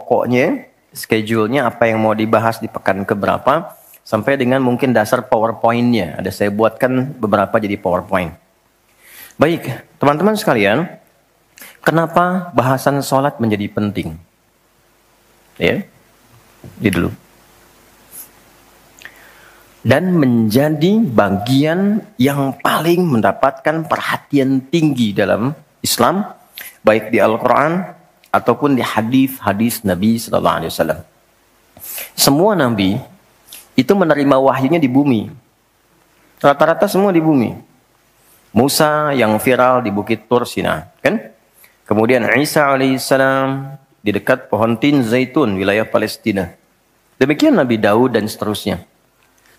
pokoknya, schedule-nya apa yang mau dibahas di pekan keberapa, sampai dengan mungkin dasar PowerPoint-nya. Ada saya buatkan beberapa jadi PowerPoint. Baik, teman-teman sekalian, kenapa bahasan sholat menjadi penting? Ya, ini dulu. Dan menjadi bagian yang paling mendapatkan perhatian tinggi dalam Islam, baik di Al-Quran ataupun di hadis-hadis Nabi Sallallahu Alaihi Wasallam. Semua Nabi itu menerima wahyunya di bumi. Rata-rata semua di bumi. Musa yang viral di Bukit Tur Sina, kan? Kemudian Isa alaihissalam di dekat pohon tin zaitun wilayah Palestina. Demikian Nabi Daud dan seterusnya.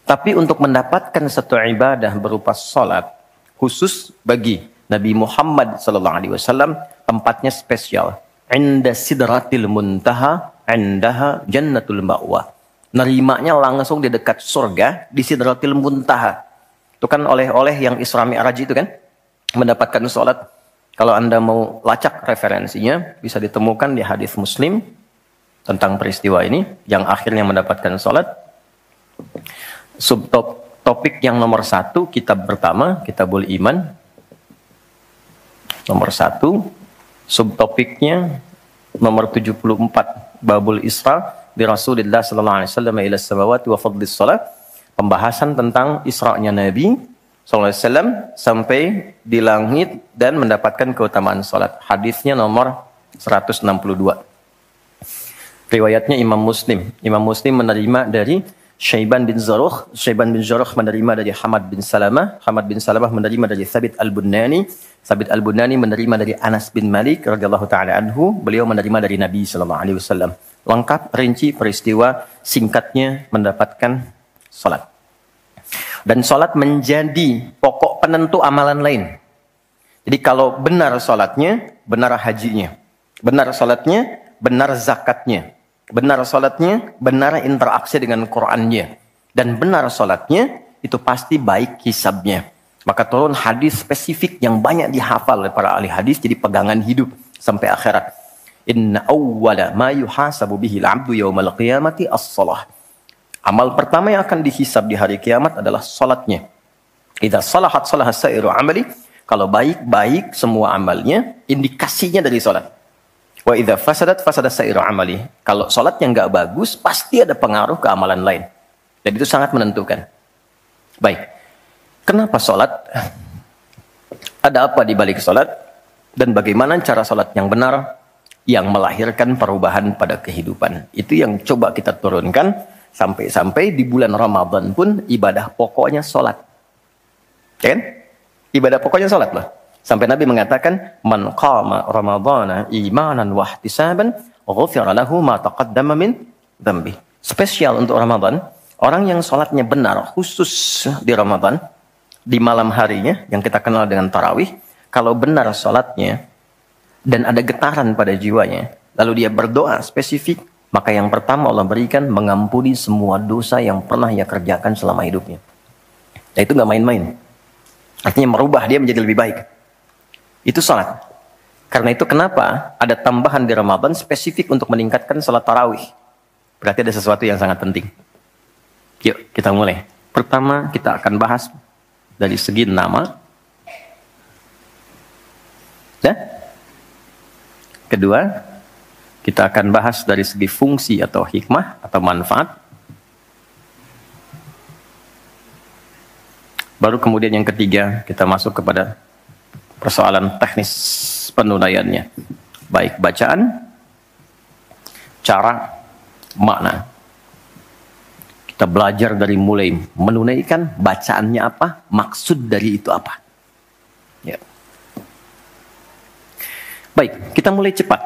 Tapi untuk mendapatkan satu ibadah berupa salat khusus bagi Nabi Muhammad SAW, tempatnya spesial. Inda sidratil muntaha, indaha jannatul ma'wa. Nerimanya langsung di dekat surga, di sidratil muntaha. Itu kan oleh-oleh yang Isra Mi'raj itu kan, mendapatkan salat. Kalau Anda mau lacak referensinya, bisa ditemukan di hadis Muslim tentang peristiwa ini, yang akhirnya mendapatkan salat. Subtopik yang nomor 1, kitab pertama, Kitabul Iman. Nomor 1, subtopiknya nomor 74, Babul Isra bi Rasulillah sallallahu alaihi wasallam ila samawati wa fadlis salat. Pembahasan tentang Isra-nya Nabi sallallahu alaihi wasallam sampai di langit dan mendapatkan keutamaan salat. Hadisnya nomor 162. Riwayatnya Imam Muslim. Imam Muslim menerima dari Syaiban bin Zarukh. Syaiban bin Zarukh menerima dari Hamad bin Salamah. Hamad bin Salamah menerima dari Thabit al-Bunani. Thabit al-Bunani menerima dari Anas bin Malik radhiyallahu taala anhu. Beliau menerima dari Nabi sallallahu alaihi wasallam. Lengkap rinci peristiwa singkatnya mendapatkan salat. Dan salat menjadi pokok penentu amalan lain. Jadi kalau benar salatnya, benar hajinya. Benar salatnya, benar zakatnya. Benar salatnya, benar interaksi dengan Qur'annya. Dan benar salatnya, itu pasti baik hisabnya. Maka turun hadis spesifik yang banyak dihafal oleh para ahli hadis, jadi pegangan hidup sampai akhirat. Inna awwala ma yuhasabu bihi al-'abdu yawmal qiyamati as-salah. Amal pertama yang akan dihisab di hari kiamat adalah salatnya. Idza salahat salaha sa'iru amali. Kalau baik-baik semua amalnya, indikasinya dari salat. Wa idza fasadat fasada sa'iru amali. Kalau salatnya enggak bagus, pasti ada pengaruh ke amalan lain. Dan itu sangat menentukan. Baik. Kenapa salat? Ada apa di balik salat? Dan bagaimana cara salat yang benar yang melahirkan perubahan pada kehidupan? Itu yang coba kita turunkan sampai-sampai di bulan Ramadan pun ibadah pokoknya salat. Kan? Ibadah pokoknya salat loh. Sampai Nabi mengatakan, man qama ramadhana imanan wa ihtisaban ghufira lahu ma taqaddama min dhanbi. Spesial untuk Ramadan, orang yang salatnya benar khusus di Ramadan, di malam harinya yang kita kenal dengan tarawih, kalau benar salatnya dan ada getaran pada jiwanya, lalu dia berdoa spesifik, maka yang pertama Allah berikan mengampuni semua dosa yang pernah ia kerjakan selama hidupnya. Nah, itu nggak main-main. Artinya merubah dia menjadi lebih baik. Itu salat. Karena itu kenapa ada tambahan di Ramadan spesifik untuk meningkatkan salat tarawih. Berarti ada sesuatu yang sangat penting. Yuk kita mulai. Pertama kita akan bahas dari segi nama. Ya? Kedua, kita akan bahas dari segi fungsi atau hikmah atau manfaat. Baru kemudian yang ketiga kita masuk kepada persoalan teknis penunaiannya. Baik bacaan, cara, makna. Kita belajar dari mulai menunaikan, bacaannya apa, maksud dari itu apa. Ya. Baik, kita mulai cepat.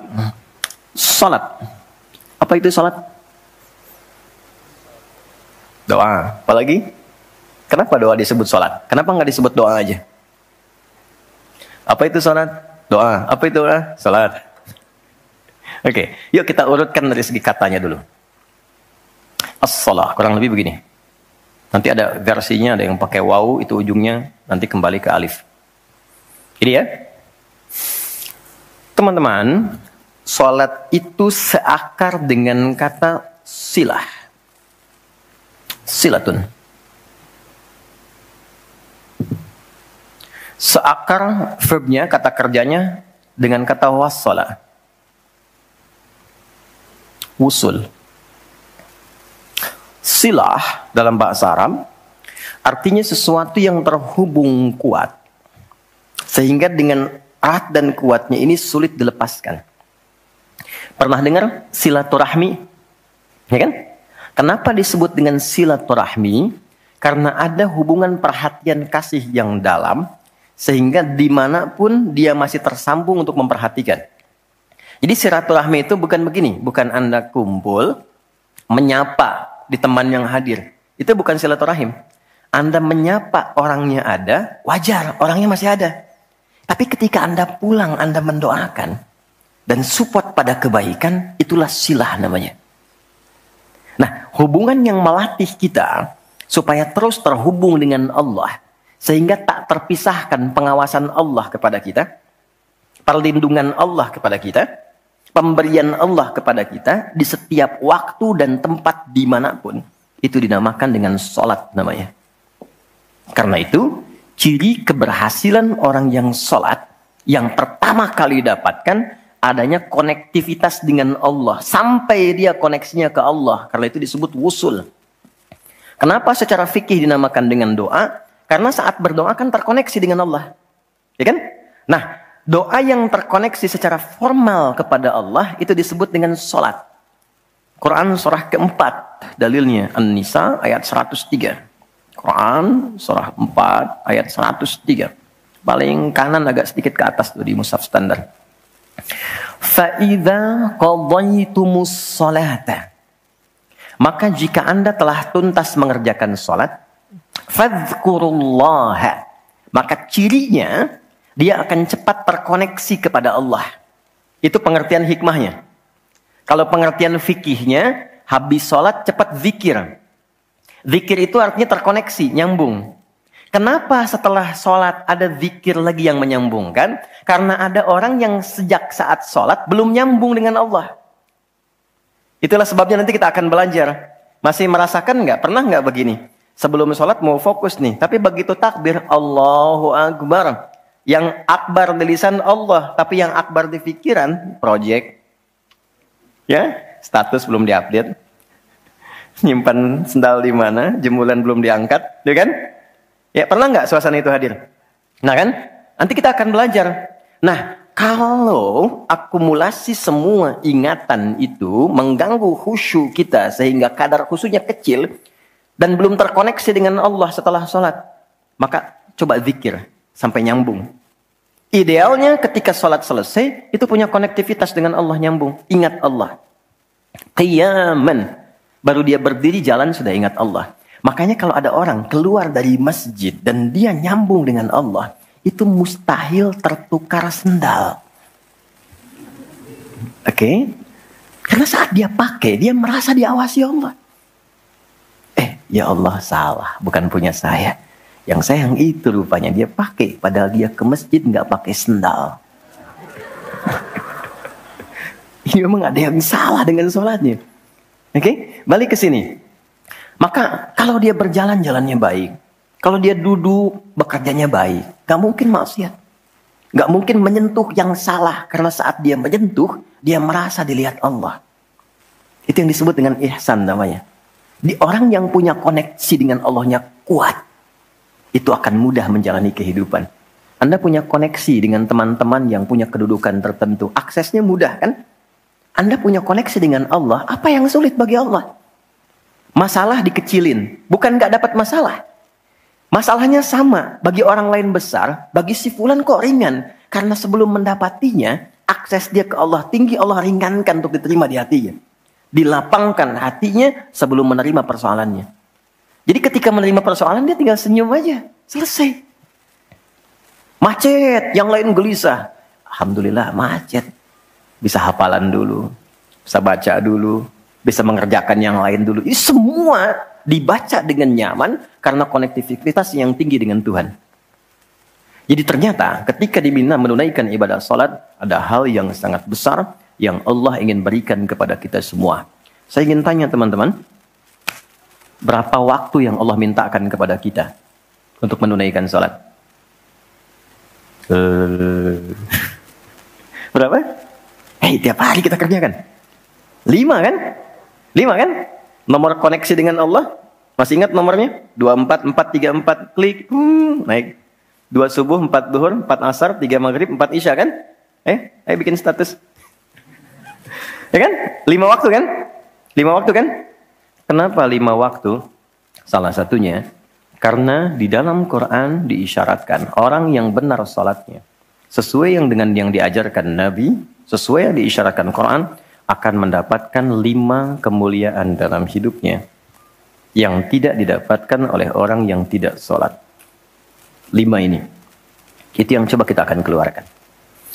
Salat. Apa itu salat? Doa. Apalagi? Kenapa doa disebut salat? Kenapa nggak disebut doa aja? Apa itu salat? Doa. Apa itu doa? Salat. Oke, yuk kita urutkan dari segi katanya dulu. As-salah, kurang lebih begini. Nanti ada versinya, ada yang pakai waw, itu ujungnya nanti kembali ke alif. Ini ya. Teman-teman, Salat itu seakar dengan kata silah. Silatun. Seakar verbnya, kata kerjanya dengan kata wassala. Wusul. Silah dalam bahasa Arab artinya sesuatu yang terhubung kuat sehingga dengan erat dan kuatnya ini sulit dilepaskan. Pernah dengar silaturahmi? Ya kan? Kenapa disebut dengan silaturahmi? Karena ada hubungan perhatian kasih yang dalam sehingga dimanapun dia masih tersambung untuk memperhatikan. Jadi silaturahmi itu bukan begini, bukan Anda kumpul menyapa di teman yang hadir. Itu bukan silaturahim. Anda menyapa orangnya ada, wajar, orangnya masih ada. Tapi ketika Anda pulang, Anda mendoakan dan support pada kebaikan, itulah silah namanya. Nah, hubungan yang melatih kita supaya terus terhubung dengan Allah, sehingga tak terpisahkan pengawasan Allah kepada kita, perlindungan Allah kepada kita, pemberian Allah kepada kita di setiap waktu dan tempat dimanapun, itu dinamakan dengan sholat namanya. Karena itu, ciri keberhasilan orang yang sholat, yang pertama kali dapatkan, adanya konektivitas dengan Allah. Sampai dia koneksinya ke Allah. Karena itu disebut wusul. Kenapa secara fikih dinamakan dengan doa? Karena saat berdoa kan terkoneksi dengan Allah. Ya kan? Nah, doa yang terkoneksi secara formal kepada Allah itu disebut dengan sholat. Quran surah keempat, dalilnya An-Nisa ayat 103. Quran surah 4 ayat 103. Paling kanan agak sedikit ke atas tuh di mushaf standar. Fa'idha qadaytumus sholata. Maka jika Anda telah tuntas mengerjakan sholat, fadhkurullaha. Maka cirinya, dia akan cepat terkoneksi kepada Allah. Itu pengertian hikmahnya. Kalau pengertian fikihnya, habis sholat cepat zikir. Zikir itu artinya terkoneksi, nyambung. Kenapa setelah sholat ada zikir lagi yang menyambungkan? Karena ada orang yang sejak saat sholat belum nyambung dengan Allah. Itulah sebabnya nanti kita akan belajar. Masih merasakan nggak? Pernah nggak begini? Sebelum sholat mau fokus nih, tapi begitu takbir, Allahu Akbar. Yang akbar di lisan Allah, tapi yang akbar di pikiran, project. Ya, status belum diupdate. Nyimpan sendal di mana, jemuran belum diangkat, ya kan? Ya, pernah nggak suasana itu hadir? Nah kan, nanti kita akan belajar. Nah, kalau akumulasi semua ingatan itu mengganggu khusyuk kita sehingga kadar khusyuknya kecil dan belum terkoneksi dengan Allah setelah sholat, maka coba zikir sampai nyambung. Idealnya ketika sholat selesai, itu punya konektivitas dengan Allah, nyambung. Ingat Allah. Qiyaman. Baru dia berdiri jalan sudah ingat Allah. Makanya kalau ada orang keluar dari masjid dan dia nyambung dengan Allah, itu mustahil tertukar sendal. Oke? Karena saat dia pakai, dia merasa diawasi Allah. Ya Allah, salah. Bukan punya saya. Yang saya yang itu rupanya dia pakai. Padahal dia ke masjid nggak pakai sendal. Ini memang ada yang salah dengan sholatnya. Oke? Balik ke sini. Maka kalau dia berjalan, jalannya baik. Kalau dia duduk, bekerjanya baik. Gak mungkin maksiat. Gak mungkin menyentuh yang salah. Karena saat dia menyentuh, dia merasa dilihat Allah. Itu yang disebut dengan ihsan namanya. Di orang yang punya koneksi dengan Allahnya kuat, itu akan mudah menjalani kehidupan. Anda punya koneksi dengan teman-teman yang punya kedudukan tertentu. Aksesnya mudah kan? Anda punya koneksi dengan Allah. Apa yang sulit bagi Allah? Masalah dikecilin, bukan gak dapat masalah. Masalahnya sama, bagi orang lain besar, bagi si fulan kok ringan. Karena sebelum mendapatinya, akses dia ke Allah tinggi, Allah ringankan untuk diterima di hatinya. Dilapangkan hatinya sebelum menerima persoalannya. Jadi ketika menerima persoalan, dia tinggal senyum aja, selesai. Macet, yang lain gelisah. Alhamdulillah macet. Bisa hafalan dulu, bisa baca dulu, bisa mengerjakan yang lain dulu. Ini semua dibaca dengan nyaman karena konektivitas yang tinggi dengan Tuhan. Jadi ternyata ketika diminta menunaikan ibadah sholat, ada hal yang sangat besar yang Allah ingin berikan kepada kita semua. Saya ingin tanya teman-teman, berapa waktu yang Allah mintakan kepada kita untuk menunaikan salat? Berapa? Tiap hari kita kerjakan. 5 kan? 5 kan? Nomor koneksi dengan Allah. Masih ingat nomornya? 24434 klik. Naik. 2 subuh, 4 duhur, 4 asar, 3 maghrib, 4 isya kan? Ayo bikin status. Ya kan? 5 waktu kan? 5 waktu kan? Kenapa 5 waktu? Salah satunya, karena di dalam Quran diisyaratkan orang yang benar salatnya, sesuai dengan yang diajarkan Nabi, sesuai yang diisyaratkan Quran, akan mendapatkan 5 kemuliaan dalam hidupnya yang tidak didapatkan oleh orang yang tidak salat. 5 ini. Itu yang coba kita akan keluarkan.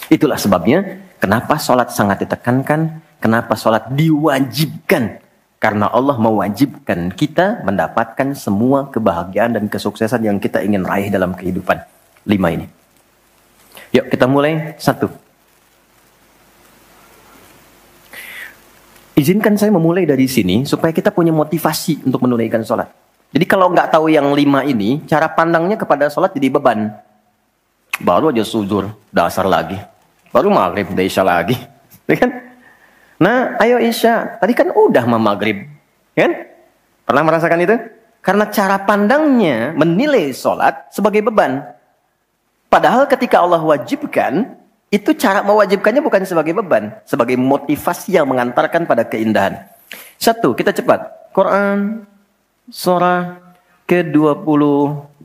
Itulah sebabnya kenapa salat sangat ditekankan, kenapa salat diwajibkan. Karena Allah mewajibkan kita mendapatkan semua kebahagiaan dan kesuksesan yang kita ingin raih dalam kehidupan. 5 ini. Yuk kita mulai. 1. Izinkan saya memulai dari sini supaya kita punya motivasi untuk menunaikan sholat. Jadi kalau nggak tahu yang 5 ini, cara pandangnya kepada sholat jadi beban. Baru aja sujud, dasar lagi. Baru maghrib, udah isya lagi. Ya kan? Nah, ayo isya. Tadi kan udah maghrib. Kan? Pernah merasakan itu? Karena cara pandangnya menilai sholat sebagai beban. Padahal ketika Allah wajibkan, itu cara mewajibkannya bukan sebagai beban. Sebagai motivasi yang mengantarkan pada keindahan. 1, kita cepat. Quran, surah ke-20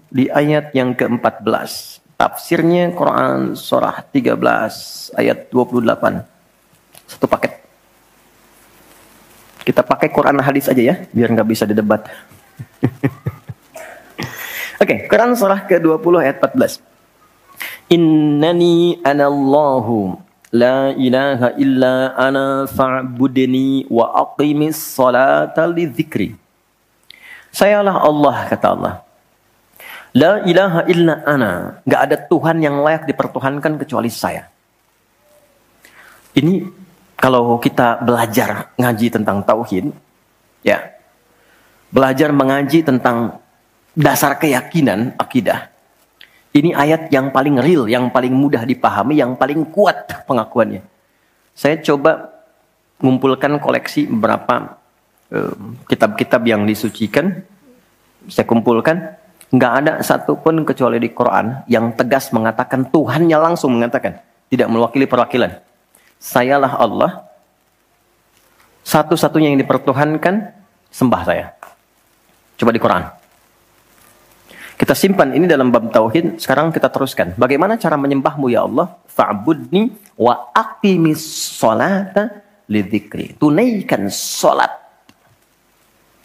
di ayat yang ke-14. Tafsirnya Quran, surah 13, ayat 28. 1 paket. Kita pakai Quran hadis aja ya, biar nggak bisa didebat. Oke, Quran surah ke-20 ayat 14. Innani anallahu la ilaha illa ana fa'budni wa aqimis salata li dzikri. Sayalah Allah, kata Allah. La ilaha illa ana. Nggak ada Tuhan yang layak dipertuhankan kecuali saya. Ini kalau kita belajar ngaji tentang tauhid, ya, belajar mengaji tentang dasar keyakinan, akidah, ini ayat yang paling real, yang paling mudah dipahami, yang paling kuat pengakuannya. Saya coba mengumpulkan koleksi beberapa kitab-kitab yang disucikan, saya kumpulkan, nggak ada satupun kecuali di Quran yang tegas mengatakan, Tuhannya langsung mengatakan, tidak mewakili perwakilan. Sayalah Allah, satu-satunya yang dipertuhankan, sembah saya. Coba di Quran. Kita simpan ini dalam bab tauhid, sekarang kita teruskan. Bagaimana cara menyembahmu ya Allah? Fa'budni wa aqimis sholata lidzikri. Tunaikan sholat.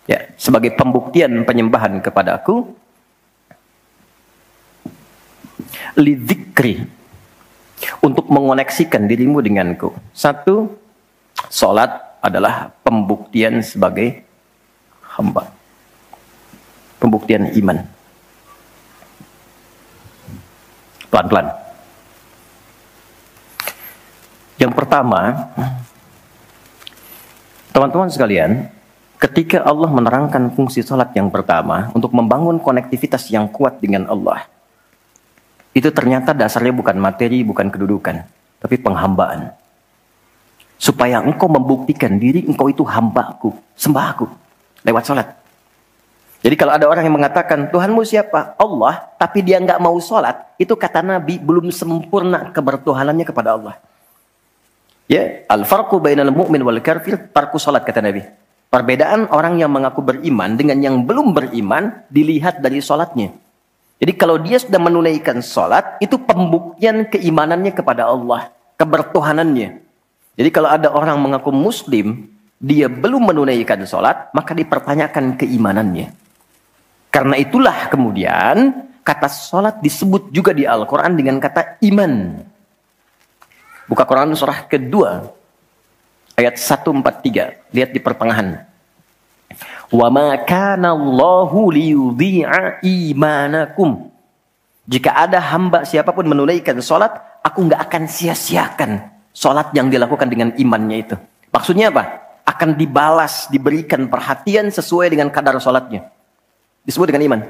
Ya, sebagai pembuktian penyembahan kepadaku. Lidzikri. Untuk mengoneksikan dirimu denganku. 1, sholat adalah pembuktian sebagai hamba. Pembuktian iman. Pelan-pelan. Yang pertama, teman-teman sekalian, ketika Allah menerangkan fungsi sholat yang pertama untuk membangun konektivitas yang kuat dengan Allah, itu ternyata dasarnya bukan materi, bukan kedudukan, tapi penghambaan. Supaya engkau membuktikan diri engkau itu hambaku, sembahku, lewat sholat. Jadi kalau ada orang yang mengatakan, Tuhanmu siapa? Allah, tapi dia nggak mau sholat, itu kata Nabi, belum sempurna kebertuhanannya kepada Allah. Ya, al-farqu bainal mu'min wal kafir, tarku sholat, kata Nabi. Perbedaan orang yang mengaku beriman dengan yang belum beriman, dilihat dari sholatnya. Jadi kalau dia sudah menunaikan sholat, itu pembuktian keimanannya kepada Allah, kebertuhanannya. Jadi kalau ada orang mengaku muslim, dia belum menunaikan sholat, maka dipertanyakan keimanannya. Karena itulah kemudian kata sholat disebut juga di Al-Quran dengan kata iman. Buka Quran surah kedua, ayat 143. Lihat di pertengahan. Wa ma kana Allahu liyudhi'a imanakum. Jika ada hamba siapapun menunaikan sholat, aku nggak akan sia-siakan Salat yang dilakukan dengan imannya itu. Maksudnya apa? Akan dibalas, diberikan perhatian sesuai dengan kadar salatnya. Disebut dengan iman.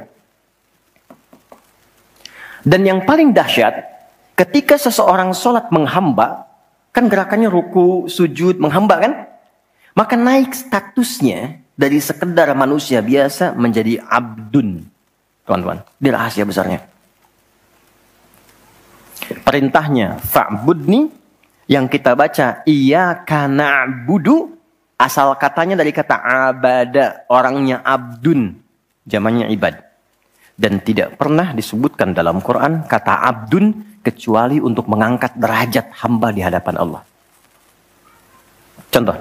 Dan yang paling dahsyat, ketika seseorang salat menghamba, kan gerakannya ruku, sujud, menghamba kan? Maka naik statusnya dari sekedar manusia biasa menjadi abdun. Teman-teman, ini rahasia besarnya. Perintahnya, fa'budni, yang kita baca, iyyaka na'budu, asal katanya dari kata abada, orangnya abdun, jamannya ibad. Dan tidak pernah disebutkan dalam Quran kata abdun, kecuali untuk mengangkat derajat hamba di hadapan Allah. Contoh,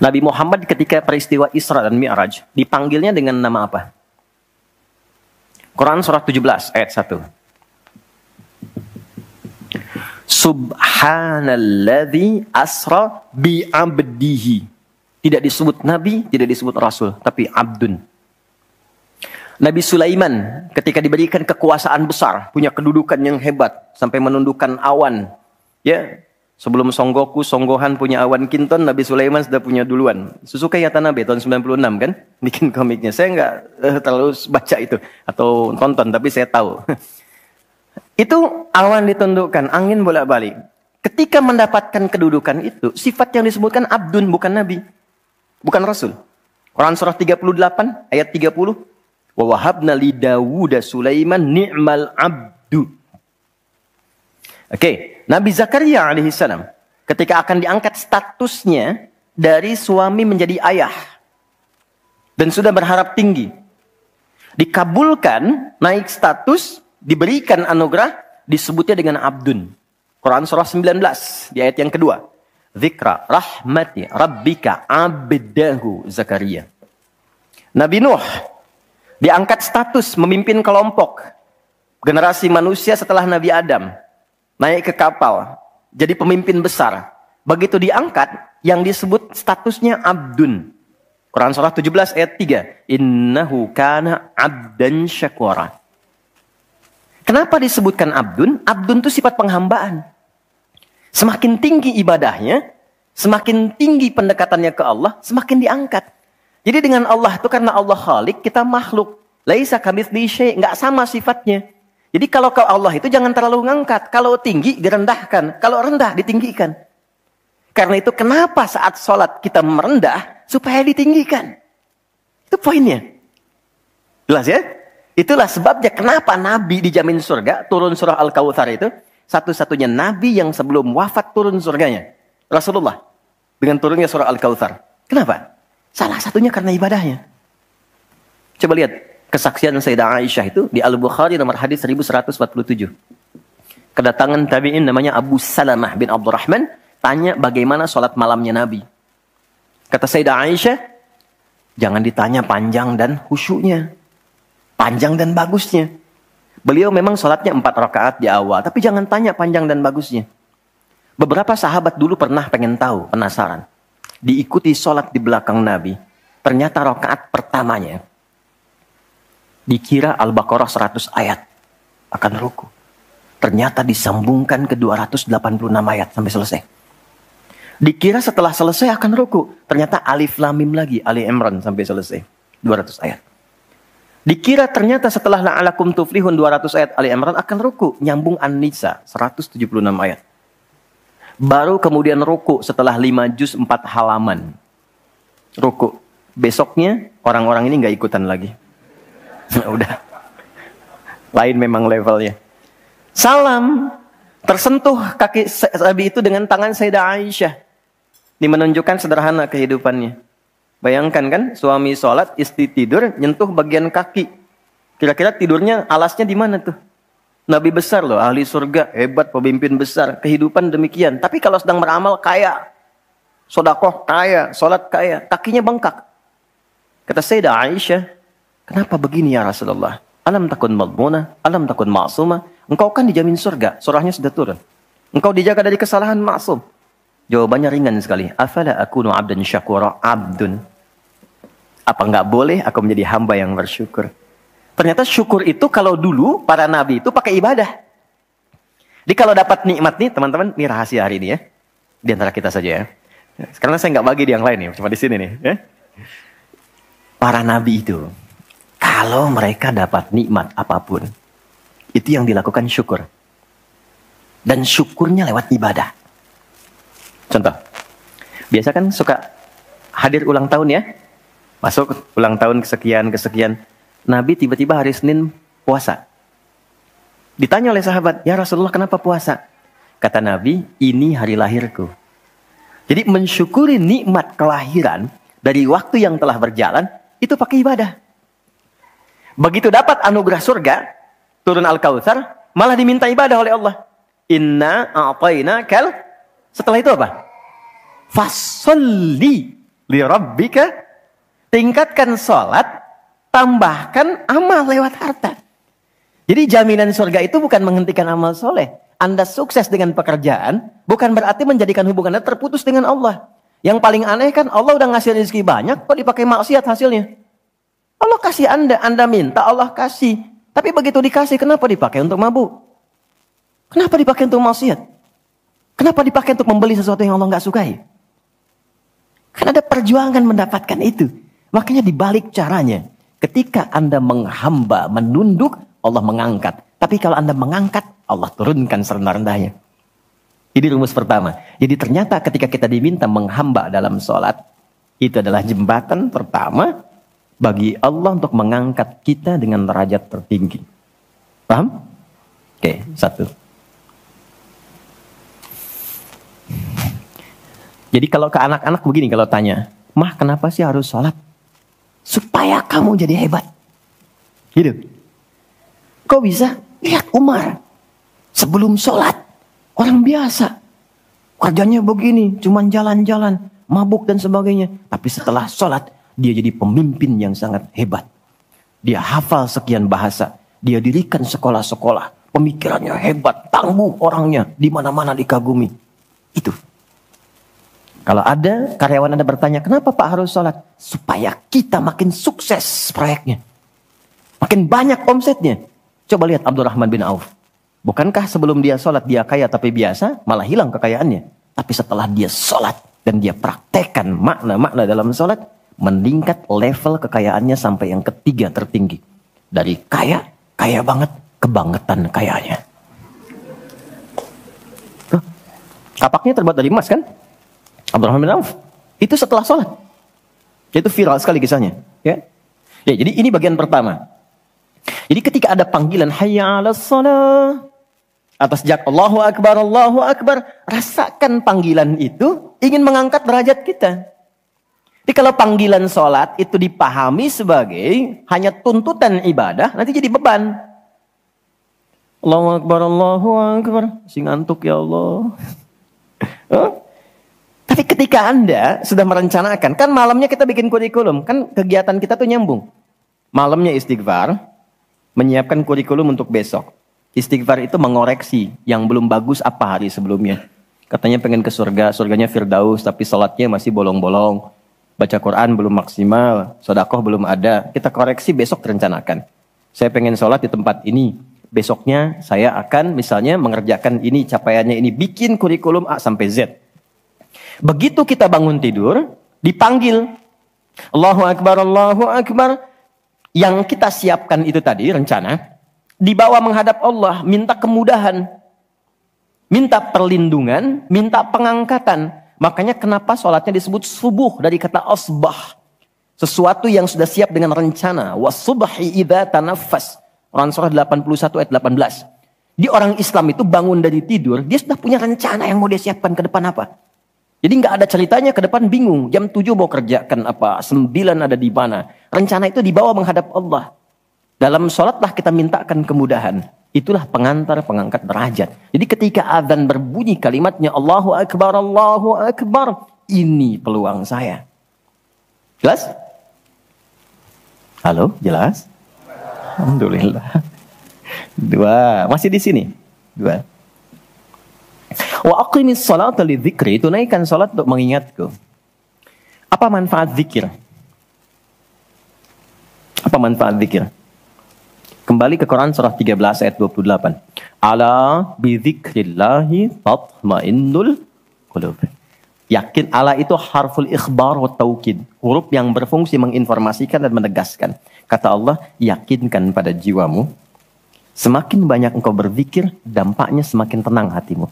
Nabi Muhammad ketika peristiwa Isra dan Mi'raj, dipanggilnya dengan nama apa? Quran surah 17 ayat 1. Subhanalladzi asra bi'abdihi. Tidak disebut nabi, tidak disebut rasul, tapi abdun. Nabi Sulaiman ketika diberikan kekuasaan besar, punya kedudukan yang hebat sampai menundukkan awan. Ya, sebelum Songgohan punya awan Kinton, Nabi Sulaiman sudah punya duluan. Suzuki Yatanabe tahun 96 kan, bikin komiknya. Saya nggak terlalu baca itu atau tonton, tapi saya tahu. Itu awan ditundukkan, angin bolak-balik. Ketika mendapatkan kedudukan itu, sifat yang disebutkan abdun, bukan nabi, bukan rasul. Quran surah 38 ayat 30. Wa wahabna li Dawuda Sulaiman ni'mal abdu. Oke, Nabi Zakaria alaihissalam ketika akan diangkat statusnya dari suami menjadi ayah dan sudah berharap tinggi, dikabulkan, naik status, diberikan anugerah, disebutnya dengan abdun. Quran surah 19 di ayat yang kedua. Zikra rahmati rabbika abdahu Zakaria. Nabi Nuh diangkat status memimpin kelompok generasi manusia setelah Nabi Adam. Naik ke kapal, jadi pemimpin besar. Begitu diangkat, yang disebut statusnya abdun. Quran surah 17 ayat 3. Innahu kana abdan syakura. Kenapa disebutkan abdun? Abdun itu sifat penghambaan. Semakin tinggi ibadahnya, semakin tinggi pendekatannya ke Allah, semakin diangkat. Jadi dengan Allah itu karena Allah Khalik, kita makhluk. Laisa kamitslihi syai', enggak sama sifatnya. Jadi kalau ke Allah itu jangan terlalu ngangkat. Kalau tinggi direndahkan, kalau rendah ditinggikan. Karena itu kenapa saat sholat kita merendah supaya ditinggikan. Itu poinnya. Jelas ya? Itulah sebabnya kenapa Nabi dijamin surga, turun surah Al-Kautsar itu satu-satunya Nabi yang sebelum wafat turun surganya. Rasulullah dengan turunnya surah Al-Kautsar. Kenapa? Salah satunya karena ibadahnya. Coba lihat kesaksian Sayyidah Aisyah itu di Al-Bukhari nomor hadis 1147. Kedatangan tabi'in namanya Abu Salamah bin Abdurrahman tanya bagaimana sholat malamnya Nabi. Kata Sayyidah Aisyah, jangan ditanya panjang dan khusyuknya, panjang dan bagusnya. Beliau memang sholatnya 4 rakaat di awal, tapi jangan tanya panjang dan bagusnya. Beberapa sahabat dulu pernah pengen tahu, penasaran. Diikuti sholat di belakang Nabi. Ternyata rakaat pertamanya dikira Al-Baqarah 100 ayat akan ruku. Ternyata disambungkan ke 286 ayat sampai selesai. Dikira setelah selesai akan ruku. Ternyata Alif Lam Mim lagi, Ali Imran sampai selesai. 200 ayat. Dikira ternyata setelah La'alakum Tuflihun 200 ayat Ali Imran akan ruku. Nyambung An-Nisa 176 ayat. Baru kemudian ruku setelah 5 juz 4 halaman. Ruku. Besoknya orang-orang ini nggak ikutan lagi. Udah. Lain memang levelnya. Salam. Tersentuh kaki Nabi itu dengan tangan Sayyidah Aisyah. Ini menunjukkan sederhana kehidupannya. Bayangkan kan, suami sholat, istri tidur, nyentuh bagian kaki. Kira-kira tidurnya alasnya di mana tuh? Nabi besar loh, ahli surga, hebat, pemimpin besar, kehidupan demikian. Tapi kalau sedang beramal kaya, sodakoh kaya, sholat kaya, kakinya bengkak. Kata Sayyidah Aisyah, kenapa begini ya Rasulullah? Alam takun madmuna, alam takun ma'sumah. Engkau kan dijamin surga, surahnya sudah turun. Engkau dijaga dari kesalahan maksum. Jawabannya ringan sekali. Afala akunu abdan syakura, abdun. Apa enggak boleh aku menjadi hamba yang bersyukur? Ternyata syukur itu kalau dulu para nabi itu pakai ibadah. Jadi kalau dapat nikmat nih teman-teman, ini rahasia hari ini ya. di antara kita saja ya. Karena saya nggak bagi di yang lain nih, cuma di sini nih. Ya. Para nabi itu, kalau mereka dapat nikmat apapun, itu yang dilakukan syukur. Dan syukurnya lewat ibadah. Contoh, biasa kan suka hadir ulang tahun ya. Masuk ulang tahun kesekian. Nabi tiba-tiba hari Senin puasa. Ditanya oleh sahabat, ya Rasulullah kenapa puasa? Kata Nabi, ini hari lahirku. Jadi mensyukuri nikmat kelahiran dari waktu yang telah berjalan, itu pakai ibadah. Begitu dapat anugerah surga, turun Al-Kautsar, malah diminta ibadah oleh Allah. Inna a'tainakal. Setelah itu apa? Fasholli li rabbika. Tingkatkan sholat, tambahkan amal lewat harta. Jadi jaminan surga itu bukan menghentikan amal soleh. Anda sukses dengan pekerjaan, bukan berarti menjadikan hubungan Anda terputus dengan Allah. Yang paling aneh kan Allah udah ngasih rezeki banyak, kok dipakai maksiat hasilnya? Allah kasih Anda minta, Allah kasih. Tapi begitu dikasih, kenapa dipakai untuk mabuk? Kenapa dipakai untuk maksiat? Kenapa dipakai untuk membeli sesuatu yang Allah nggak sukai? Kan ada perjuangan mendapatkan itu. Makanya dibalik caranya, ketika Anda menghamba, menunduk, Allah mengangkat. Tapi kalau Anda mengangkat, Allah turunkan serendah-rendahnya. Ini rumus pertama. Jadi ternyata ketika kita diminta menghamba dalam sholat, itu adalah jembatan pertama bagi Allah untuk mengangkat kita dengan derajat tertinggi. Paham? Oke, satu. Jadi kalau ke anak-anak begini kalau tanya, Mah kenapa sih harus sholat? Supaya kamu jadi hebat. Gitu. Kok bisa? Lihat Umar. Sebelum sholat, orang biasa. Kerjanya begini, cuman jalan-jalan, mabuk dan sebagainya. Tapi setelah sholat, dia jadi pemimpin yang sangat hebat. Dia hafal sekian bahasa. Dia dirikan sekolah-sekolah. Pemikirannya hebat, tangguh orangnya. Di mana-mana dikagumi. Itu. Kalau ada karyawan Anda bertanya, kenapa Pak harus sholat? Supaya kita makin sukses proyeknya. Makin banyak omsetnya. Coba lihat Abdurrahman bin Auf. Bukankah sebelum dia sholat dia kaya tapi biasa, malah hilang kekayaannya. Tapi setelah dia sholat dan dia praktekkan makna-makna dalam sholat, meningkat level kekayaannya sampai yang ketiga tertinggi. Dari kaya banget, kebangetan kayanya. Kapaknya terbuat dari emas kan? Abdurrahman bin Auf. Itu setelah sholat. Itu viral sekali kisahnya. Ya, jadi ini bagian pertama. Jadi ketika ada panggilan hayya 'alas shalah, atas jak Allahu Akbar, rasakan panggilan itu ingin mengangkat derajat kita. Jadi kalau panggilan sholat itu dipahami sebagai hanya tuntutan ibadah, nanti jadi beban. Allahu Akbar, sing ngantuk ya Allah. Tapi ketika Anda sudah merencanakan, kan malamnya kita bikin kurikulum, kan kegiatan kita tuh nyambung. Malamnya istighfar, menyiapkan kurikulum untuk besok. Istighfar itu mengoreksi yang belum bagus apa hari sebelumnya. Katanya pengen ke surga, surganya Firdaus, tapi sholatnya masih bolong-bolong. Baca Quran belum maksimal, sedekah belum ada. Kita koreksi besok terencanakan. Saya pengen sholat di tempat ini. Besoknya saya akan misalnya mengerjakan ini, capaiannya ini. Bikin kurikulum A sampai Z. Begitu kita bangun tidur, dipanggil. Allahu Akbar. Yang kita siapkan itu tadi, rencana. Dibawa menghadap Allah, minta kemudahan. Minta perlindungan, minta pengangkatan. Makanya kenapa sholatnya disebut subuh dari kata asbah. Sesuatu yang sudah siap dengan rencana. Wasubhi idza tanaffas. Quran surah 81 ayat 18. Di orang Islam itu bangun dari tidur, dia sudah punya rencana yang mau dia siapkan ke depan apa. Jadi nggak ada ceritanya ke depan bingung. Jam 7 mau kerjakan apa, 9 ada di mana. Rencana itu dibawa menghadap Allah. Dalam sholatlah kita mintakan kemudahan. Itulah pengantar pengangkat derajat. Jadi ketika azan berbunyi kalimatnya Allahu Akbar. Ini peluang saya. Jelas? Halo, jelas? Alhamdulillah. 2, masih di sini. 2. Wa aqimis sholata lidzikri, tunaikan salat untuk mengingatku. Apa manfaat zikir? Apa manfaat zikir? Kembali ke Quran surah 13 ayat 28. Ala bi dzikrillahi tatmainnul qulub. Yakin, ala itu harful ikhbar wa taukid. Huruf yang berfungsi menginformasikan dan menegaskan. Kata Allah, yakinkan pada jiwamu. Semakin banyak engkau berzikir, dampaknya semakin tenang hatimu.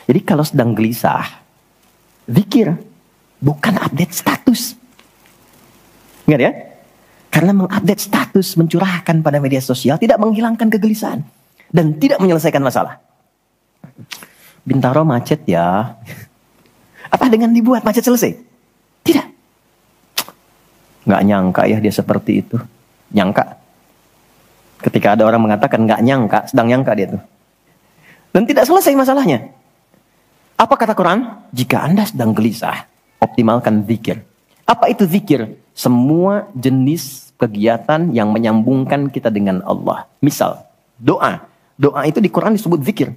Jadi kalau sedang gelisah, zikir, bukan update status. Ingat ya? Karena mengupdate status, mencurahkan pada media sosial, tidak menghilangkan kegelisahan. Dan tidak menyelesaikan masalah. Bintaro macet ya. Apa dengan dibuat macet selesai? Tidak. Nggak nyangka ya dia seperti itu. Nyangka. Ketika ada orang mengatakan nggak nyangka, sedang nyangka dia tuh. Dan tidak selesai masalahnya. Apa kata Quran? Jika Anda sedang gelisah, optimalkan zikir. Apa itu zikir? Semua jenis kegiatan yang menyambungkan kita dengan Allah. Misal, doa. Doa itu di Quran disebut zikir.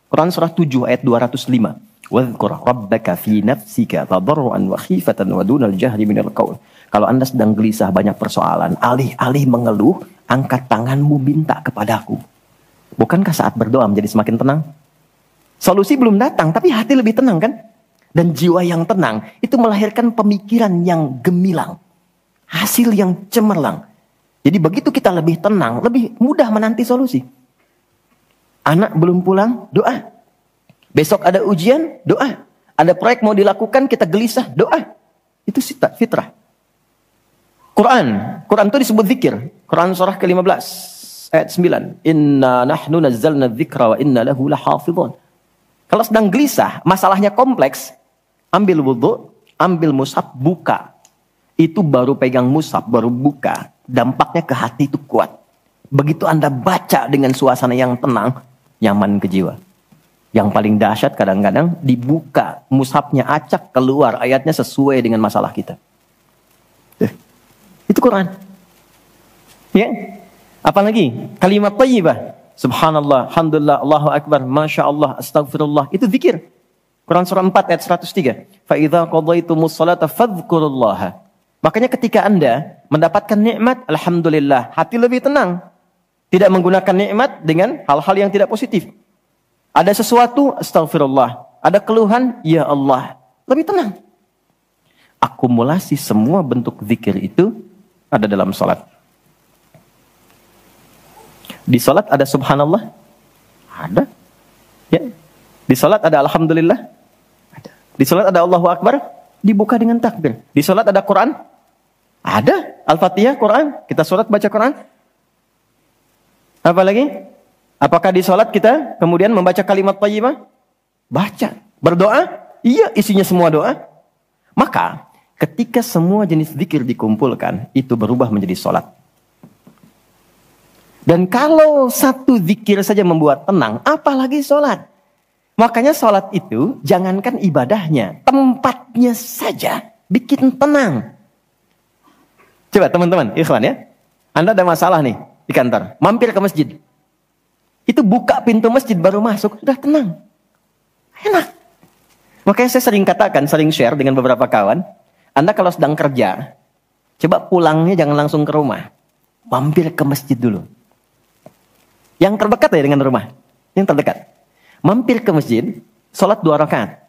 Quran surah 7 ayat 205. Wadhkur rabbaka fi nafsika tadarruan wa khifatan wa dunal jahri minal qaul. Kalau Anda sedang gelisah banyak persoalan, alih-alih mengeluh, angkat tanganmu minta kepadaku. Bukankah saat berdoa menjadi semakin tenang? Solusi belum datang, tapi hati lebih tenang kan? Dan jiwa yang tenang itu melahirkan pemikiran yang gemilang. Hasil yang cemerlang. Jadi begitu kita lebih tenang, lebih mudah menanti solusi. Anak belum pulang, doa. Besok ada ujian, doa. Ada proyek mau dilakukan, kita gelisah, doa. Itu fitrah. Quran itu disebut zikir. Quran surah ke-15 ayat 9. Inna nahnu nazzalna dzikra wa inna lahu lahafidhun. Kalau sedang gelisah, masalahnya kompleks, ambil wudu, ambil mushaf, buka. Itu baru pegang mushaf, baru buka. Dampaknya ke hati itu kuat. Begitu Anda baca dengan suasana yang tenang, nyaman ke jiwa. Yang paling dahsyat kadang-kadang dibuka, mushafnya acak, keluar ayatnya sesuai dengan masalah kita. Itu Quran. Ya. Apalagi kalimat thayyibah. Subhanallah, alhamdulillah, Allahu akbar, masya Allah, astagfirullah. Itu zikir. Quran surah 4 ayat 103. Fa idza qadaytumus salata fadhkurullaha. Makanya ketika Anda mendapatkan nikmat, alhamdulillah, hati lebih tenang. Tidak menggunakan nikmat dengan hal-hal yang tidak positif. Ada sesuatu, astagfirullah. Ada keluhan, ya Allah. Lebih tenang. Akumulasi semua bentuk zikir itu ada dalam salat. Di salat ada subhanallah? Ada. Ya. Di salat ada alhamdulillah? Ada. Di salat ada Allahu akbar? Dibuka dengan takbir. Di salat ada Quran? Ada. Al-Fatihah, Quran. Kita salat baca Quran. Apa lagi? Apakah di salat kita kemudian membaca kalimat thayyibah? Baca. Berdoa? Iya, isinya semua doa. Maka ketika semua jenis zikir dikumpulkan, itu berubah menjadi salat. Dan kalau satu zikir saja membuat tenang, apalagi salat. Makanya salat itu jangankan ibadahnya, tempatnya saja bikin tenang. Coba teman-teman, ikhwan ya. Anda ada masalah nih di kantor, mampir ke masjid. Itu buka pintu masjid baru masuk, sudah tenang. Enak. Makanya saya sering katakan, sering share dengan beberapa kawan. Anda kalau sedang kerja, coba pulangnya jangan langsung ke rumah. Mampir ke masjid dulu. Yang terdekat ya dengan rumah. Yang terdekat. Mampir ke masjid, sholat 2 rakaat.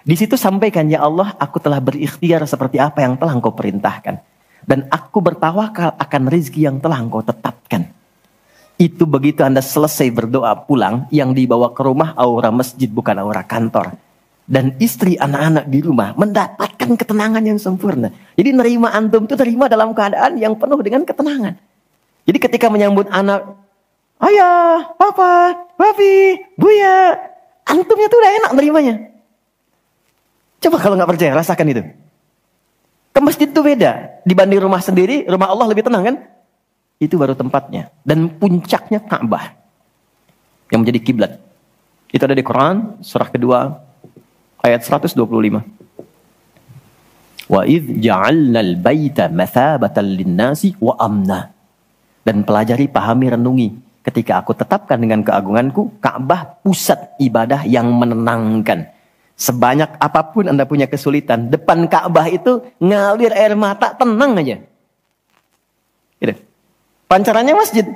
Di situ sampaikan, ya Allah, aku telah berikhtiar seperti apa yang telah Engkau perintahkan. Dan aku bertawakal akan rezeki yang telah Engkau tetapkan. Itu begitu Anda selesai berdoa pulang, yang dibawa ke rumah aura masjid bukan aura kantor. Dan istri anak-anak di rumah mendapatkan ketenangan yang sempurna. Jadi nerima antum itu terima dalam keadaan yang penuh dengan ketenangan. Jadi ketika menyambut anak, ayah, papa, papi, buya, antumnya tuh udah enak nerimanya. Coba kalau nggak percaya, rasakan itu. Ke masjid itu beda. Dibanding rumah sendiri, rumah Allah lebih tenang kan? Itu baru tempatnya. Dan puncaknya Ka'bah. Yang menjadi kiblat. Itu ada di Quran, surah kedua, ayat 125. Wa idh ja'alnal baita mathabatan linnasi wa amna. Dan pelajari, pahami, renungi. Ketika aku tetapkan dengan keagunganku, Ka'bah pusat ibadah yang menenangkan. Sebanyak apapun Anda punya kesulitan, depan Ka'bah itu ngalir air mata, tenang aja. Gitu. Pancarannya masjid.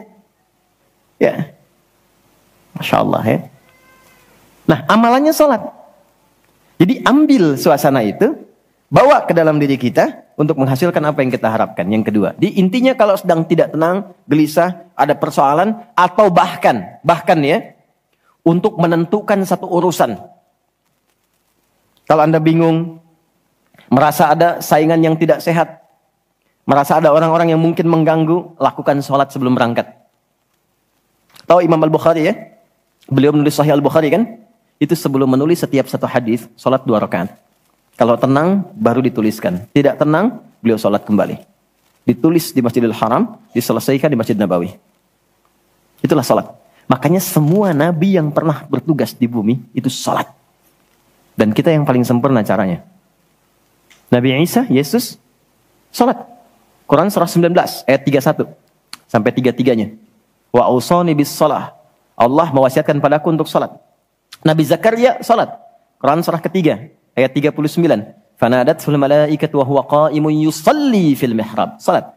Ya. Masya Allah ya. Nah, amalannya sholat. Jadi ambil suasana itu, bawa ke dalam diri kita untuk menghasilkan apa yang kita harapkan. Yang kedua, di intinya kalau sedang tidak tenang, gelisah, ada persoalan, atau bahkan ya, untuk menentukan satu urusan. Kalau Anda bingung, merasa ada saingan yang tidak sehat, merasa ada orang-orang yang mungkin mengganggu, lakukan sholat sebelum berangkat. Tahu Imam Al-Bukhari ya? Beliau menulis Sahih Al-Bukhari kan? Itu sebelum menulis setiap satu hadis, sholat 2 rakaat. Kalau tenang, baru dituliskan. Tidak tenang, beliau sholat kembali. Ditulis di Masjidil Haram, diselesaikan di Masjid Nabawi. Itulah sholat. Makanya semua nabi yang pernah bertugas di bumi, itu sholat. Dan kita yang paling sempurna caranya. Nabi Isa, Yesus, sholat. Quran surah 19, ayat 31. Sampai 33-nya. Wa ausani bis sholah. Allah mewasiatkan padaku untuk sholat. Nabi Zakaria, sholat. Quran surah ketiga. Ayat 39. Fanadatul malaikatu wa huwa qa'imun yusalli fil mihrab. Salat.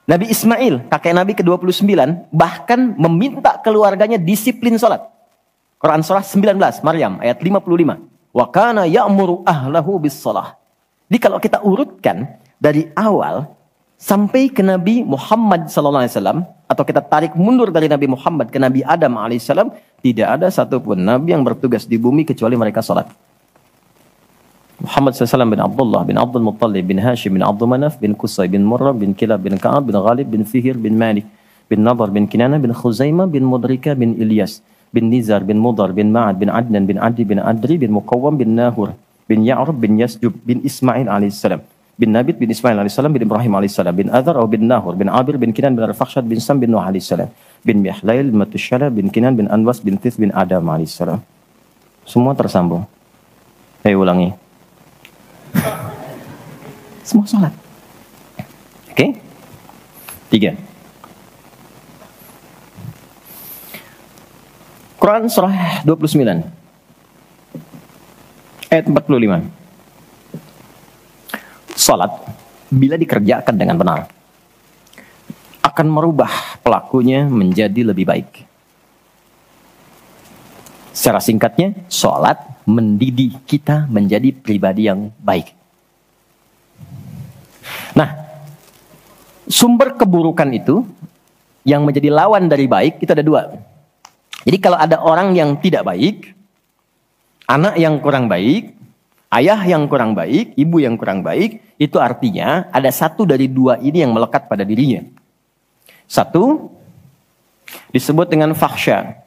Nabi Ismail, kakek Nabi ke-29, bahkan meminta keluarganya disiplin salat. Quran surah 19, Maryam ayat 55. Wa kana ya'muru ahlahu bis shalah. Jadi kalau kita urutkan dari awal sampai ke Nabi Muhammad sallallahu alaihi wasallam, atau kita tarik mundur dari Nabi Muhammad ke Nabi Adam alaihissalam, tidak ada satupun nabi yang bertugas di bumi kecuali mereka salat. Muhammad SAW bin Abdullah bin Abdul Muttalib bin Hashim bin Abdul Manaf bin Qusay bin Murrah bin Kilab bin Ka'ab bin Ghalib bin Fihir bin Malik bin Nadar bin Kinana bin Khuzaimah bin Mudrika bin Ilyas bin Nizar bin Mudar bin Ma'ad bin Adnan bin Adi bin Adri bin Muqawwam bin Nahur bin Ya'rub bin Yasjub bin Ismail alaihissalam bin Nabit bin Ismail alaihissalam bin Ibrahim alaihissalam bin Adhar bin Nahur bin Abir bin Kinan bin Arfakhshad bin Sam bin Nuh alaihissalam bin Mihlail bin Matushala bin Kinan bin Anwas bin Tith bin Adam alaihissalam. Semua tersambung. Saya ulangi. Semua sholat. Oke? 3. Quran surah 29. Ayat 45. Sholat, bila dikerjakan dengan benar, akan merubah pelakunya menjadi lebih baik. Secara singkatnya, sholat mendidik kita menjadi pribadi yang baik. Nah, sumber keburukan itu yang menjadi lawan dari baik itu ada 2. Jadi kalau ada orang yang tidak baik, anak yang kurang baik, ayah yang kurang baik, ibu yang kurang baik, itu artinya ada satu dari 2 ini yang melekat pada dirinya. Satu disebut dengan fakhsya.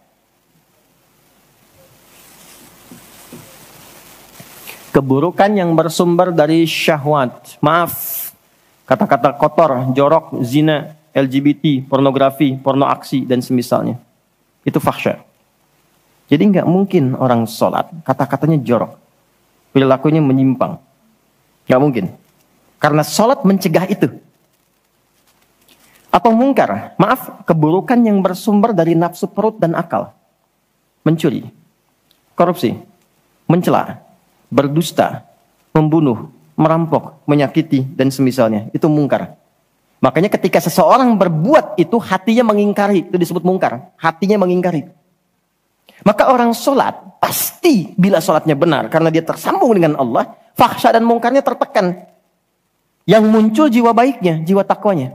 Keburukan yang bersumber dari syahwat. Maaf, kata-kata kotor, jorok, zina, LGBT, pornografi, porno aksi, dan semisalnya. Itu fakhsya. Jadi nggak mungkin orang sholat, kata-katanya jorok. Perilakunya menyimpang. Nggak mungkin. Karena sholat mencegah itu. Atau mungkar. Maaf, keburukan yang bersumber dari nafsu perut dan akal. Mencuri, korupsi, mencela, berdusta, membunuh, merampok, menyakiti, dan semisalnya. Itu mungkar. Makanya ketika seseorang berbuat itu, hatinya mengingkari. Itu disebut mungkar. Hatinya mengingkari. Maka orang sholat, pasti bila sholatnya benar, karena dia tersambung dengan Allah, fakhsya dan mungkarnya tertekan. Yang muncul jiwa baiknya, jiwa takwanya.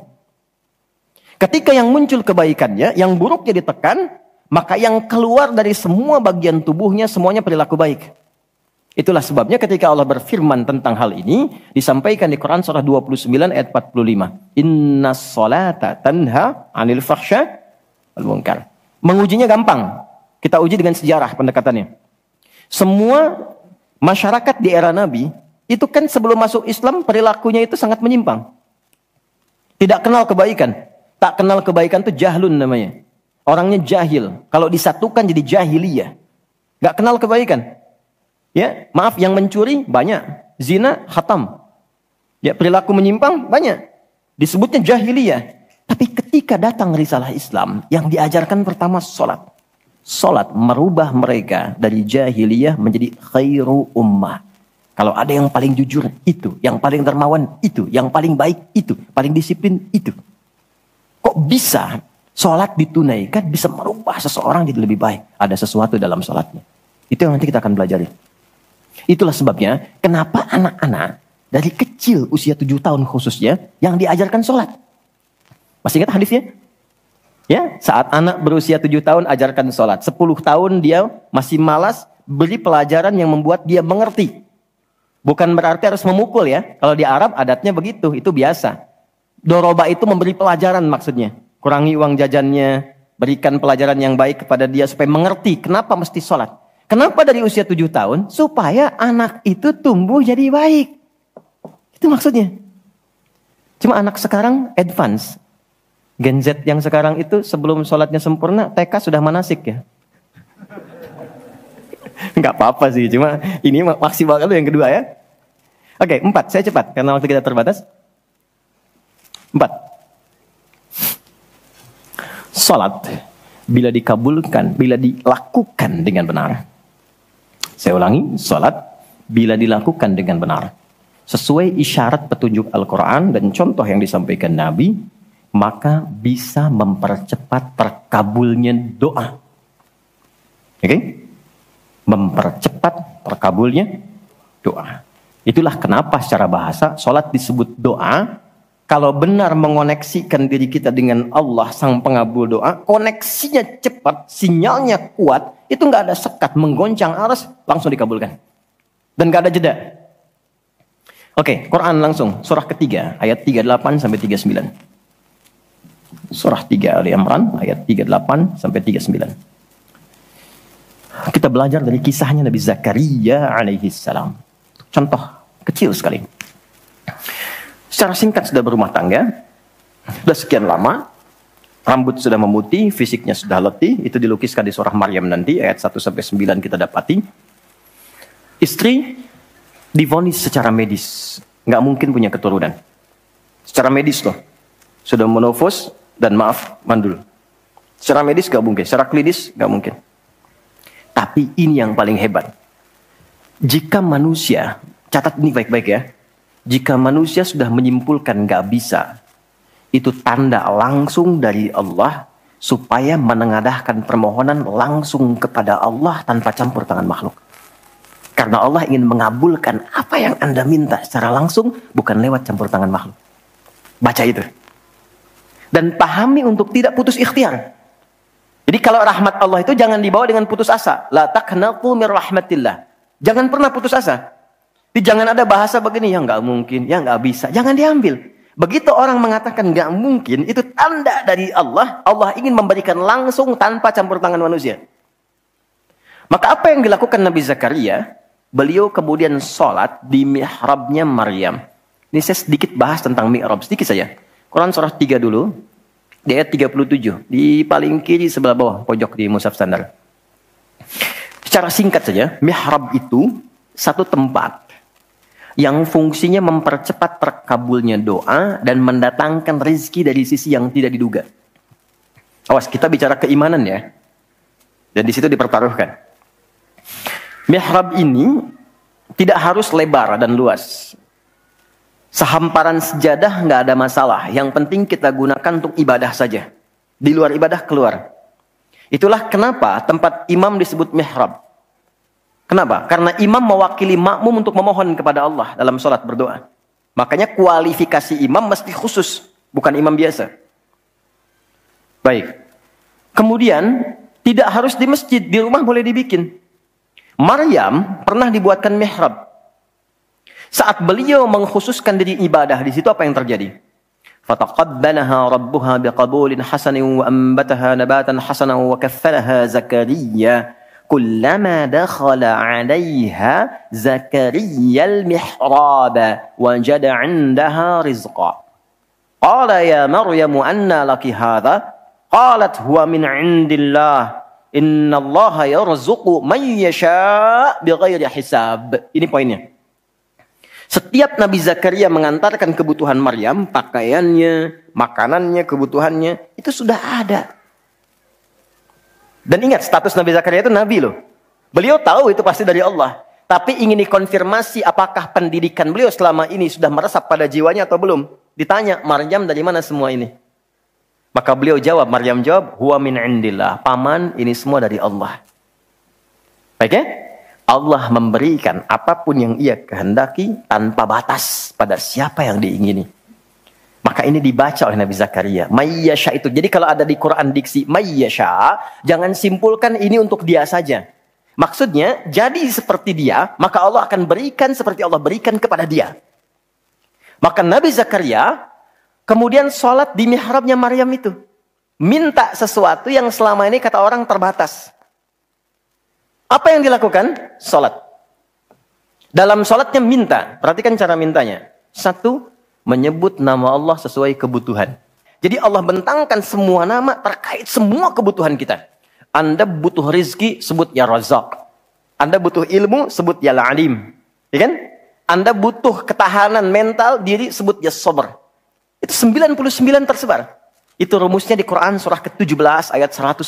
Ketika yang muncul kebaikannya, yang buruknya ditekan, maka yang keluar dari semua bagian tubuhnya, semuanya perilaku baik. Itulah sebabnya ketika Allah berfirman tentang hal ini, disampaikan di Quran surah 29 ayat 45. Inna sholata tanha anil fakhsya wal munkar. Mengujinya gampang. Kita uji dengan sejarah pendekatannya. Semua masyarakat di era Nabi, itu kan sebelum masuk Islam, perilakunya itu sangat menyimpang. Tidak kenal kebaikan. Tak kenal kebaikan itu jahlun namanya. Orangnya jahil. Kalau disatukan jadi jahiliyah. Gak kenal kebaikan. Ya, maaf, yang mencuri banyak, zina khatam. Ya, perilaku menyimpang banyak. Disebutnya jahiliyah. Tapi ketika datang risalah Islam, yang diajarkan pertama sholat. Sholat merubah mereka dari jahiliyah menjadi khairu ummah. Kalau ada yang paling jujur, itu. Yang paling dermawan, itu. Yang paling baik, itu. Paling disiplin, itu. Kok bisa sholat ditunaikan bisa merubah seseorang jadi lebih baik? Ada sesuatu dalam sholatnya. Itu yang nanti kita akan pelajari. Itulah sebabnya kenapa anak-anak dari kecil usia 7 tahun khususnya yang diajarkan sholat. Masih ingat hadisnya? Ya, saat anak berusia 7 tahun ajarkan sholat. 10 tahun dia masih malas, beri pelajaran yang membuat dia mengerti. Bukan berarti harus memukul ya. Kalau di Arab adatnya begitu, itu biasa. Doroba itu memberi pelajaran maksudnya. Kurangi uang jajannya, berikan pelajaran yang baik kepada dia supaya mengerti kenapa mesti sholat. Kenapa dari usia 7 tahun? Supaya anak itu tumbuh jadi baik. Itu maksudnya. Cuma anak sekarang advance. Gen Z yang sekarang itu sebelum sholatnya sempurna, TK sudah manasik ya. Enggak apa-apa sih, cuma ini maksimal dulu yang kedua ya. Oke, 4, saya cepat karena waktu kita terbatas. 4. Sholat bila dikabulkan, bila dilakukan dengan benar. Saya ulangi, sholat bila dilakukan dengan benar. Sesuai isyarat petunjuk Al-Quran dan contoh yang disampaikan Nabi, maka bisa mempercepat terkabulnya doa. Oke? Mempercepat terkabulnya doa. Itulah kenapa secara bahasa sholat disebut doa. Kalau benar mengoneksikan diri kita dengan Allah sang pengabul doa, koneksinya cepat, sinyalnya kuat, itu nggak ada sekat, menggoncang arus, langsung dikabulkan. Dan nggak ada jeda. Oke, Quran langsung, surah ketiga, ayat 38 sampai 39. Surah 3 Ali Imran ayat 38 sampai 39. Kita belajar dari kisahnya Nabi Zakaria alaihi salam. Contoh kecil sekali. Secara singkat sudah berumah tangga, sudah sekian lama, rambut sudah memutih, fisiknya sudah letih, itu dilukiskan di surah Maryam nanti ayat 1 sampai 9 kita dapati. Istri divonis secara medis, nggak mungkin punya keturunan. Secara medis loh. Sudah menopause dan maaf, mandul. Secara medis gak mungkin, secara klinis gak mungkin. Tapi ini yang paling hebat. Jika manusia, catat ini baik-baik ya. Jika manusia sudah menyimpulkan gak bisa, itu tanda langsung dari Allah supaya menengadahkan permohonan langsung kepada Allah tanpa campur tangan makhluk. Karena Allah ingin mengabulkan apa yang Anda minta secara langsung, bukan lewat campur tangan makhluk. Baca itu. Dan pahami untuk tidak putus ikhtiar. Jadi kalau rahmat Allah itu jangan dibawa dengan putus asa. La taqnatu mir rahmatillah. Jangan pernah putus asa. Jadi jangan ada bahasa begini, ya nggak mungkin, ya nggak bisa. Jangan diambil. Begitu orang mengatakan nggak mungkin, itu tanda dari Allah. Allah ingin memberikan langsung tanpa campur tangan manusia. Maka apa yang dilakukan Nabi Zakaria? Beliau kemudian sholat di mihrabnya Maryam. Ini saya sedikit bahas tentang mihrab, sedikit saja. Quran surah 3 dulu, di ayat 37, di paling kiri sebelah bawah, pojok di mushaf standar. Secara singkat saja, mihrab itu satu tempat yang fungsinya mempercepat terkabulnya doa dan mendatangkan rezeki dari sisi yang tidak diduga. Awas, kita bicara keimanan ya. Dan di situ dipertaruhkan. Mihrab ini tidak harus lebar dan luas. Sehamparan sejadah nggak ada masalah. Yang penting kita gunakan untuk ibadah saja. Di luar ibadah keluar. Itulah kenapa tempat imam disebut mihrab. Kenapa? Karena imam mewakili makmum untuk memohon kepada Allah dalam sholat berdoa. Makanya kualifikasi imam mesti khusus. Bukan imam biasa. Baik. Kemudian tidak harus di masjid. Di rumah boleh dibikin. Maryam pernah dibuatkan mihrab. Saat beliau mengkhususkan diri ibadah, di situ apa yang terjadi? Fataqabbalaha rabbuha biqabulin hasanin wa ambataha nabatan hasanan wa kaffalaha Zakaria. Kullama dakhala 'alayha Zakaria al-mihrab wajada 'indaha rizqa. Qala ya Maryam anna laki hadha? Qalat huwa min 'indillah. Innallaha yarzuqu man yasha' bighairi hisab. Ini poinnya. Setiap Nabi Zakaria mengantarkan kebutuhan Maryam, pakaiannya, makanannya, kebutuhannya, itu sudah ada. Dan ingat, status Nabi Zakaria itu Nabi loh. Beliau tahu itu pasti dari Allah. Tapi ingin dikonfirmasi apakah pendidikan beliau selama ini sudah meresap pada jiwanya atau belum. Ditanya, Maryam dari mana semua ini? Maka beliau jawab, Maryam jawab, huwa min indillah. Paman, ini semua dari Allah. Baik ya? Allah memberikan apapun yang ia kehendaki tanpa batas pada siapa yang diingini. Maka ini dibaca oleh Nabi Zakaria. Mayyasha itu. Jadi kalau ada di Quran diksi mayyasha, jangan simpulkan ini untuk dia saja. Maksudnya, jadi seperti dia, maka Allah akan berikan seperti Allah berikan kepada dia. Maka Nabi Zakaria kemudian sholat di mihrabnya Maryam itu. Minta sesuatu yang selama ini kata orang terbatas. Apa yang dilakukan? Sholat. Dalam sholatnya minta. Perhatikan cara mintanya. Satu, menyebut nama Allah sesuai kebutuhan. Jadi Allah bentangkan semua nama terkait semua kebutuhan kita. Anda butuh rizki, sebut ya Razak. Anda butuh ilmu, sebut ya Alim. Ya kan? Anda butuh ketahanan mental diri, sebut ya Sabar. Itu 99 tersebar. Itu rumusnya di Quran surah ke-17 ayat 110.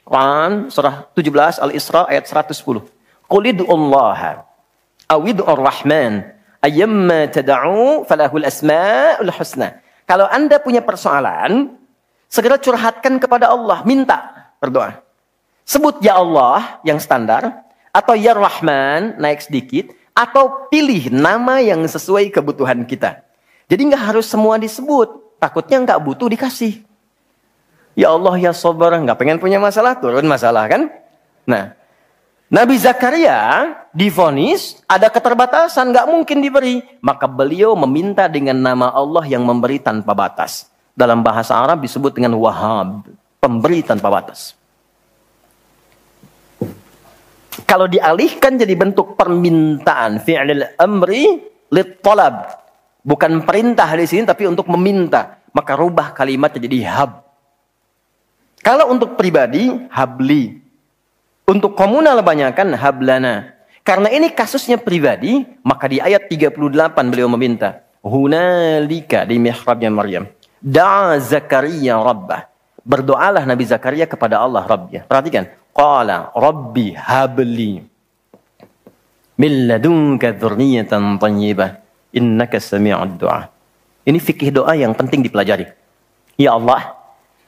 Quran surah 17 Al-Isra ayat 110. Qul id'ullaha awid'ur rahman ayyamma tad'u falahul asma'ul husna. Kalau Anda punya persoalan, segera curhatkan kepada Allah, minta, berdoa. Sebut ya Allah yang standar, atau ya Rahman naik sedikit, atau pilih nama yang sesuai kebutuhan kita. Jadi nggak harus semua disebut, takutnya nggak butuh dikasih. Ya Allah ya Sabar, nggak pengen punya masalah, turun masalah kan? Nah, Nabi Zakaria divonis ada keterbatasan, nggak mungkin diberi. Maka beliau meminta dengan nama Allah yang memberi tanpa batas. Dalam bahasa Arab disebut dengan Wahhab, pemberi tanpa batas. Kalau dialihkan jadi bentuk permintaan, fi'lil amri lit talab. Bukan perintah di sini tapi untuk meminta. Maka rubah kalimatnya jadi hab. Kalau untuk pribadi, habli. Untuk komunal banyakkan hablana. Karena ini kasusnya pribadi, maka di ayat 38 beliau meminta. Hunalika di mihrabnya Maryam. Da'a Zakaria Rabbah. Berdoalah Nabi Zakaria kepada Allah Rabbnya. Perhatikan. Qala Rabbi habli. Min ladunka dzurriyyatan thayyibah. Innaka sami'ud du'a. Ini fikih doa yang penting dipelajari. Ya Allah.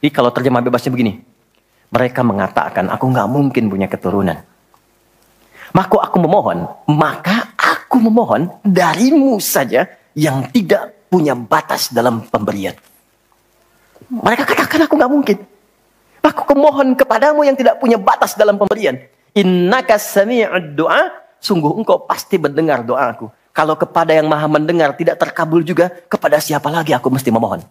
Jadi kalau terjemah bebasnya begini. Mereka mengatakan, aku nggak mungkin punya keturunan. Maka aku memohon darimu saja yang tidak punya batas dalam pemberian. Mereka katakan aku nggak mungkin. Aku memohon kepadamu yang tidak punya batas dalam pemberian. Innaka sami'ud du'a, sungguh engkau pasti mendengar doaku. Kalau kepada yang maha mendengar tidak terkabul juga, kepada siapa lagi aku mesti memohon?